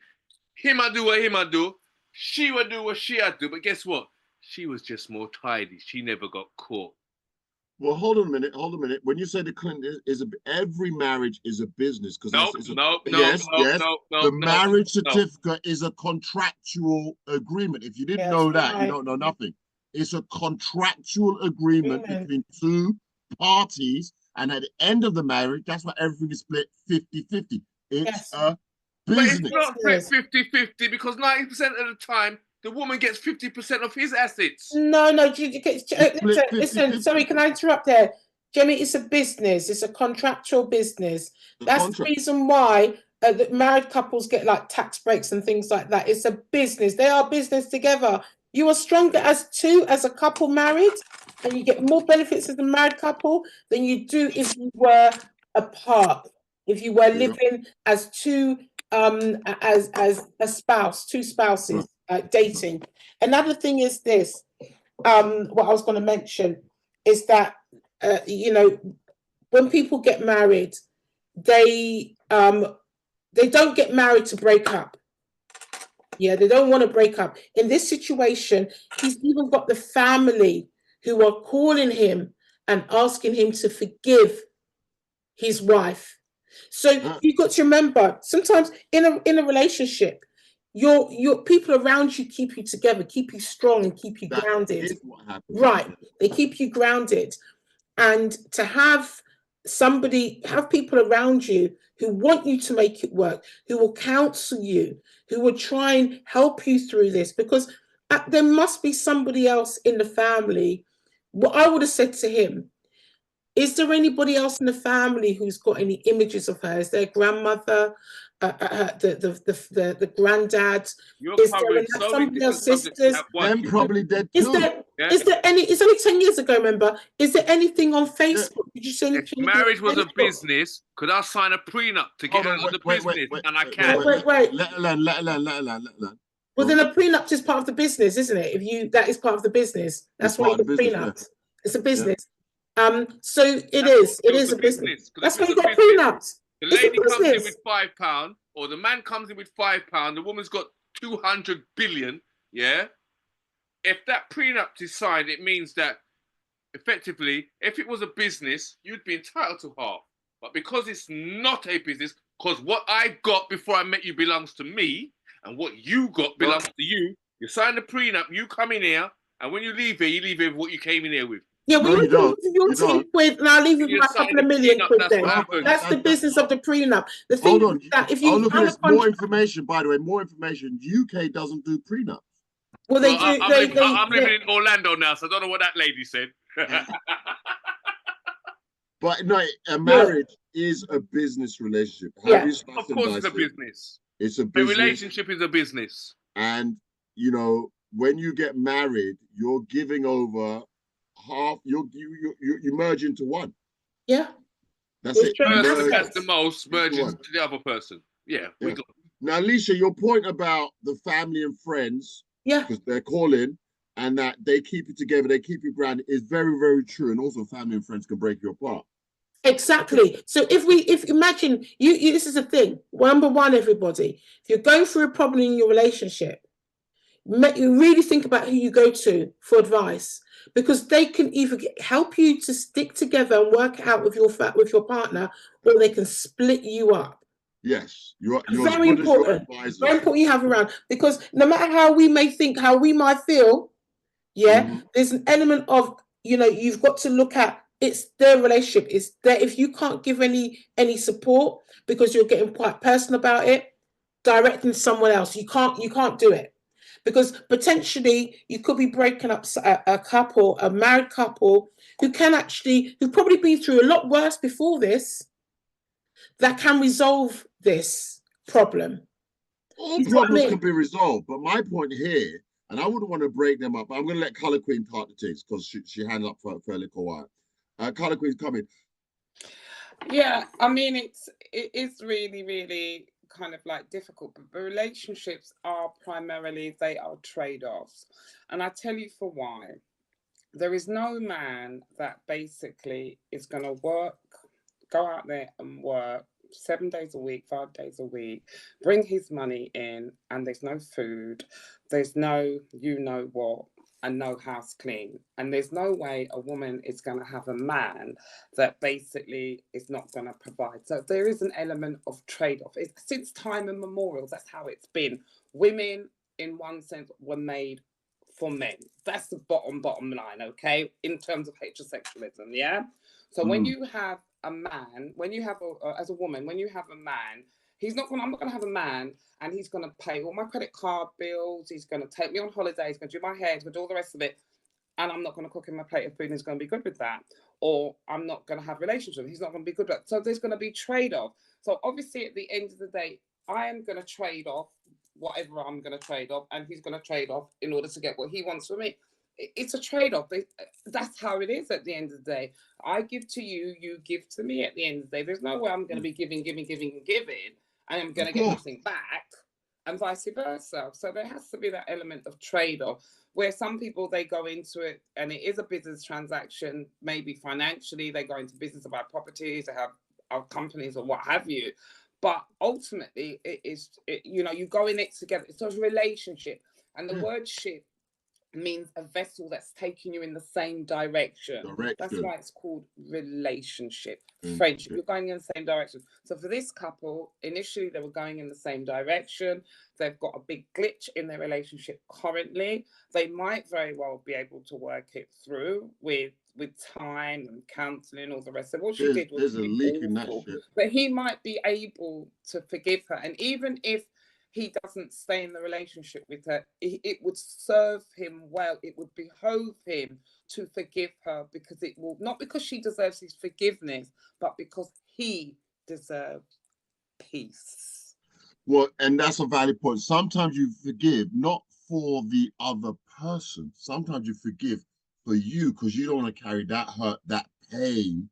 Him I do what him I do, she would do what she I do, but guess what? She was just more tidy. She never got caught. Well, hold on a minute. When you say the Clinton every marriage is a business, because the marriage certificate is a contractual agreement. If you didn't know that, you don't know nothing. It's a contractual agreement between two parties, and at the end of the marriage, that's why everything is split 50-50. It's a business. But it's not split 50-50 because 90% of the time, the woman gets 50% of his assets. No. Listen, sorry, can I interrupt there? Jemmy, it's a business. It's a contractual business. That's the reason why the married couples get like tax breaks and things like that. It's a business. They are business together. You are stronger as two, as a couple married, and you get more benefits as a married couple than you do if you were apart. If you were living as two, as a spouse, two spouses. Dating. Another thing is this, what I was going to mention is that, when people get married, they don't get married to break up. Yeah, they don't want to break up. In this situation, he's even got the family who are calling him and asking him to forgive his wife. So you've got to remember, sometimes in a relationship, your people around you keep you together, keep you strong, and keep you grounded. Right. They keep you grounded. And to have people around you who want you to make it work, who will counsel you, who will try and help you through this, because there must be somebody else in the family. What I would have said to him, is there anybody else in the family who's got any images of her? Is there a grandmother, the granddad? Is there somebody else, sisters? Them probably dead too. Is there any? It's only 10 years ago. Remember? Is there anything on Facebook? Did you say anything? If marriage was a business, could I sign a prenup to get out of the business? And I can't. Wait. Let alone. Well, then a prenup is part of the business, isn't it? That is part of the business. That's why you get prenups. It's a business. So it is a business. That's why you got prenups. The lady comes in with £5, or the man comes in with £5. The woman's got 200 billion. Yeah. If that prenup is signed, it means that effectively, if it was a business, you'd be entitled to half. But because it's not a business, because what I got before I met you belongs to me, and what you got belongs to you. You sign the prenup, you come in here, and when you leave here with what you came in here with. Yeah, well, you don't. Your £10, and I'll leave with my couple of million quid then. That's the business of the prenup. The thing is that if you look at this, more information, by the way, more information. UK doesn't do prenups. Well, they do. I'm living in Orlando now, so I don't know what that lady said. But no, a marriage is a business relationship. Of course, it's a business. It's a business. A relationship is a business. And, you know, when you get married, you're giving over half, you merge into one. Yeah. That's it. Person that's the most merges to the other person. Yeah. Now, Alicia, your point about the family and friends, because they're calling, and that they keep it together, they keep it grounded, is very, very true. And also family and friends can break you apart. Exactly. So if imagine you this is the thing. Number one, everybody, if you're going through a problem in your relationship, you really think about who you go to for advice, because they can either help you to stick together and work out with your partner, or they can split you up. Yes, you're very important. Very important you have around, because no matter how we may think, how we might feel, there's an element of, you've got to look at. It's their relationship. It's there. If you can't give any support because you're getting quite personal about it, directing someone else. You can't do it, because potentially you could be breaking up a couple, a married couple who've probably been through a lot worse before this, that can resolve this problem. All problems can be resolved, but my point here, and I wouldn't want to break them up, but I'm going to let Colour Queen talk to things because she handed up for a little while. Colour Queen's coming. Yeah, I mean, it is really, really kind of like difficult, but relationships are primarily, they are trade-offs. And I tell you for why. There is no man that basically is going to go out there and work 7 days a week, 5 days a week, bring his money in, and there's no food, there's no what, and no house clean. And there's no way a woman is going to have a man that basically is not going to provide. So there is an element of trade-off. Since time immemorial, that's how it's been. Women, in one sense, were made for men. That's the bottom line, okay? In terms of heterosexualism, yeah? So when you have a man, as a woman, when you have a man, I'm not going to have a man and he's going to pay all my credit card bills, he's going to take me on holidays, he's going to do my hair, he's going to do all the rest of it, and I'm not going to cook him a plate of food and he's going to be good with that. Or I'm not going to have relations with him, he's not going to be good with that. So there's going to be trade-off. So obviously at the end of the day, I am going to trade off whatever I'm going to trade off, and he's going to trade off in order to get what he wants from me. It's a trade-off. That's how it is at the end of the day. I give to you, you give to me at the end of the day. There's no way I'm going to be giving, and I'm going to get nothing back, and vice versa. So there has to be that element of trade-off, where some people, they go into it and it is a business transaction, maybe financially, they go into business about properties, they have companies or what have you. But ultimately, you go in it together. It's a relationship. And the word ship means a vessel that's taking you in the same direction. That's why it's called relationship, friendship. You're going in the same direction. So for this couple, initially they were going in the same direction. They've got a big glitch in their relationship currently. They might very well be able to work it through with time and counselling, all the rest of what she did was a leak in that shit. But he might be able to forgive her, and even if he doesn't stay in the relationship with her, it would serve him well. It would behove him to forgive her, because it will, not because she deserves his forgiveness, but because he deserves peace. Well, and that's a valid point. Sometimes you forgive not for the other person. Sometimes you forgive for you, because you don't want to carry that hurt, that pain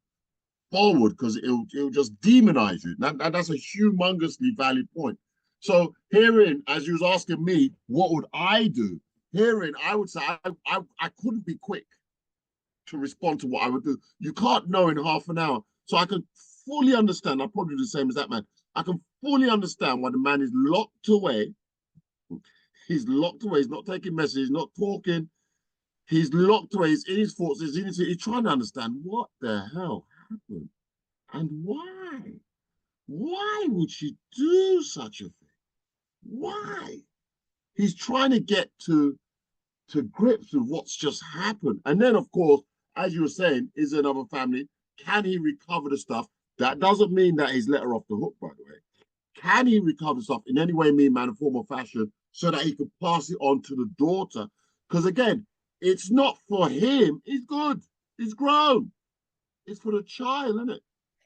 forward, because it'll just demonize you. That's a humongously valid point. So herein, as you was asking me, what would I do? Herein, I would say I couldn't be quick to respond to what I would do. You can't know in half an hour. So I can fully understand. I'm probably the same as that man. I can fully understand why the man is locked away. He's locked away. He's not taking messages, not talking. He's locked away. He's in his thoughts. He's trying to understand what the hell happened and why. Why would she do such a thing? Why? He's trying to get to grips with what's just happened. And then, of course, as you were saying, is another family. Can he recover the stuff? That doesn't mean that he's let her off the hook, by the way. Can he recover stuff in any way, mean, manner, form, or fashion so that he could pass it on to the daughter? Because again, it's not for him. He's good. He's grown. It's for the child, isn't it?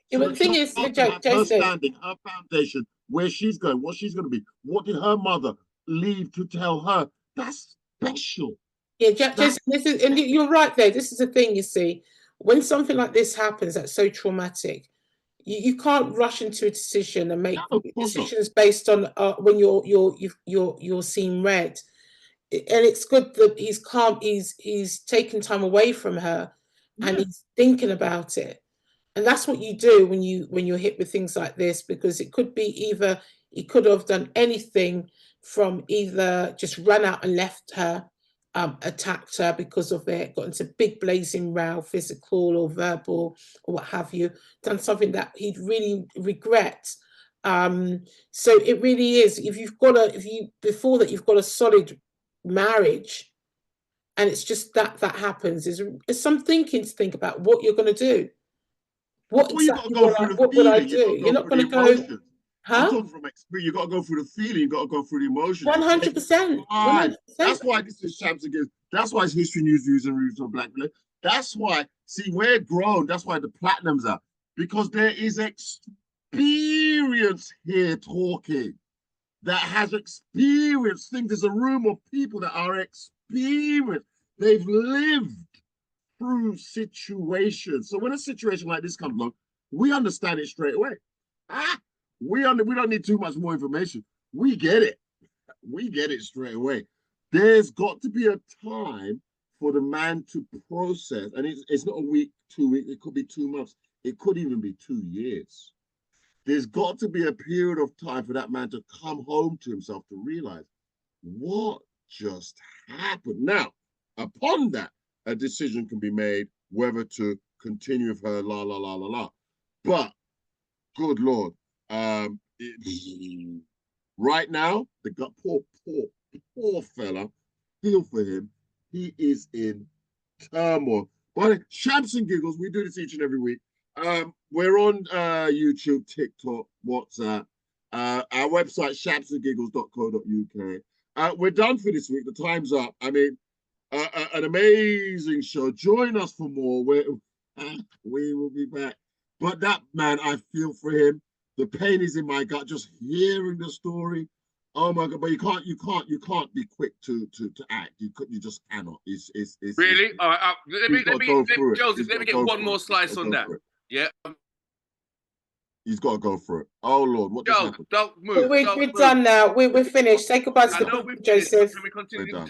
Yeah, but the thing is, her Joseph, standing, her foundation, where she's going, what she's going to be. What did her mother leave to tell her? That's special. yeah, Joseph, this is, and you're right there. This is the thing, you see, when something like this happens, that's so traumatic. You can't rush into a decision and make decisions based on when you're seeing red. And it's good that he's calm. He's taken time away from her, and he's thinking about it. And that's what you do when you're hit with things like this, because it could be either he could have done anything from either just run out and left her, attacked her because of it, got into big blazing row, physical or verbal or what have you, done something that he'd really regret. So it really is, before that you've got a solid marriage, and it's just that happens, is some thinking to think about what you're going to do. What exactly would I do? You're not going to go, huh? I'm talking from experience. You got to go through the feeling. You got to go through the emotions. 100%. That's why this is Champs and Giggles. That's why it's history, news, views, and reviews on Black Village. That's why, see, we're grown. That's why the platinum's up, because there is experience here talking that has experienced things. There's a room of people that are experienced. They've lived through situations. So when a situation like this comes along, we understand it straight away. We don't need too much more information. We get it. We get it straight away. There's got to be a time for the man to process, and it's not a week, 2 weeks, it could be 2 months, it could even be 2 years. There's got to be a period of time for that man to come home to himself, to realize what just happened. Now, upon that, a decision can be made whether to continue with her, la, la, la, la, la. But, good Lord, right now, the poor fella, feel for him. He is in turmoil. But Champs and Giggles, we do this each and every week. We're on YouTube, TikTok, WhatsApp, our website, champsandgiggles.co.uk. We're done for this week. The time's up. I mean, an amazing show. Join us for more. We will be back. But that man, I feel for him. The pain is in my gut just hearing the story. Oh my God! But you can't be quick to act. You just cannot. It's really. All right. Let me Joseph. Let me get one more slice on that. Yeah. He's got to go through it. Oh Lord, what just happened? Don't move. We're done now. We're finished. Say goodbye to the people, Joseph. Can we continue?